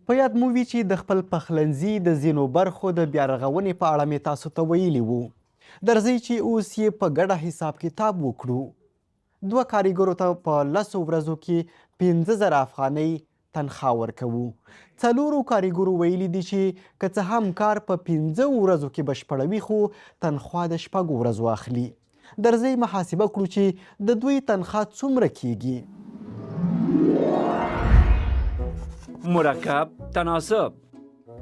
په یاد مو وي چې د خپل پخلنځي د ځینو برخو د بیارغونې په اړه مې تاسو ته ویلي وو. درځئ چې اوس یې په ګډه حساب کتاب وکړو. 2 کارګرو ته په 10 ورځو کې 15,000 افغانۍ تنخوا ورکوو. 4 کارګرو ویلي دي چې که څه هم کار په 15 ورځو کې بشپړوي خو تنخوا د 6 ورځو اخلي. درځئ محاسبه کړو چې د دوی تنخوا څومره کیږي. مرکب تناسب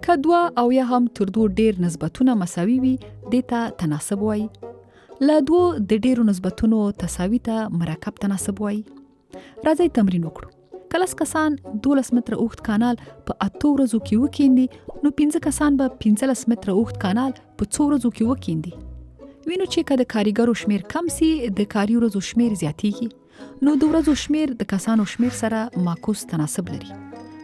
که 2 او یا هم تر 2 ډیر نسبتونه مساوي وي دې ته تناسب وایي. له 2 د ډیرو نسبتونو تساوي ته مرکب تناسب وایي. راځئ تمرین وکړو. که 10 کسان 12 متره اوږد کانال په 8 ورځو کې وکیندي نو 15 کسان به 15 متره اوږد کانال په 2 ورځو کې وکیندي. وینو چې که د کارګرو شمیر کم سي د کاري ورځو شمیر زیاتیږي نو د ورځو شمیر د کسانو شمیر سره معکوس تناسب لري.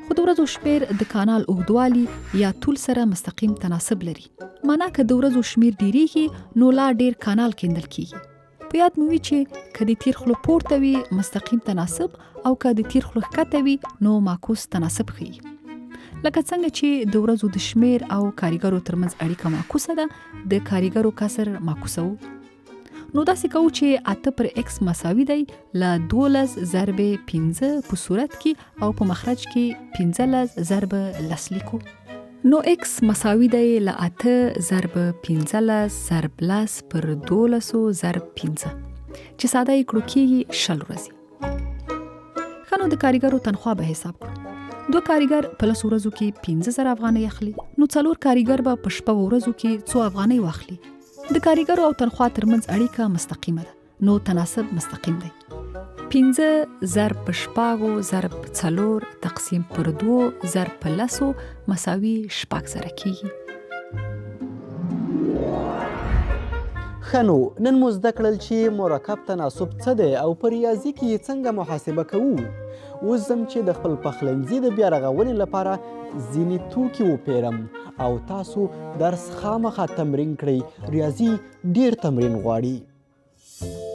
خو د ورځو شمیر د کانال اوږدوالي یا طول سره مستقیم تناسب لري. معنا که د ورځو شمیر ډیریږي نو لا ډیر کانال کیندل کیږي. په یاد مو وي چې که د تیر خوله پورته وي مستقیم تناسب او که د تیر خوله ښکته وي نو معکوس تناسب ښیي. لکه څنګه چې د ورځو د شمیر او کارګرو ترمنځ اړیکه معکوسه ده د کارګرو کسر معکوسه وو. نو داسې کوو چې 8 پر x مساوي دی له 12 ضرب 15 په صورت کې او په مخرج کې 15 ضرب 10 لیکو. نو x مساوي دی له 8 ضرب 15 ضرب 10 پر 12 ضرب 15 چې ساده یې کړو کېږي 60 ورځې. ښه نو د کارګرو تنخوا به حساب کړو. 2 کارګر په 10 ورځو کې 15,000 افغانۍ اخلي نو 4 کارګر به په 6 ورځو کې 100 افغانۍ واخلي. د کارګرو او تنخوا ترمنځ اړیکه مستقیمه ده نو تناسب مستقیم دی. 15 ضرب په 6 ضرب 4 تقسیم پر 2 ضرب په 10 مساوي 6,000 کیږي. ښه نو نن مو زده کړل چې مرکب تناسب څه دی او په ریاضي کې یې څنګه محاسبه کوو. اوس ځم چې د خپل پخلنځي د بیارغونې لپاره ځینې توکي وپیرم او تاسو درس خامخا تمرین کړئ. ریاضي ډیر تمرین غواړي.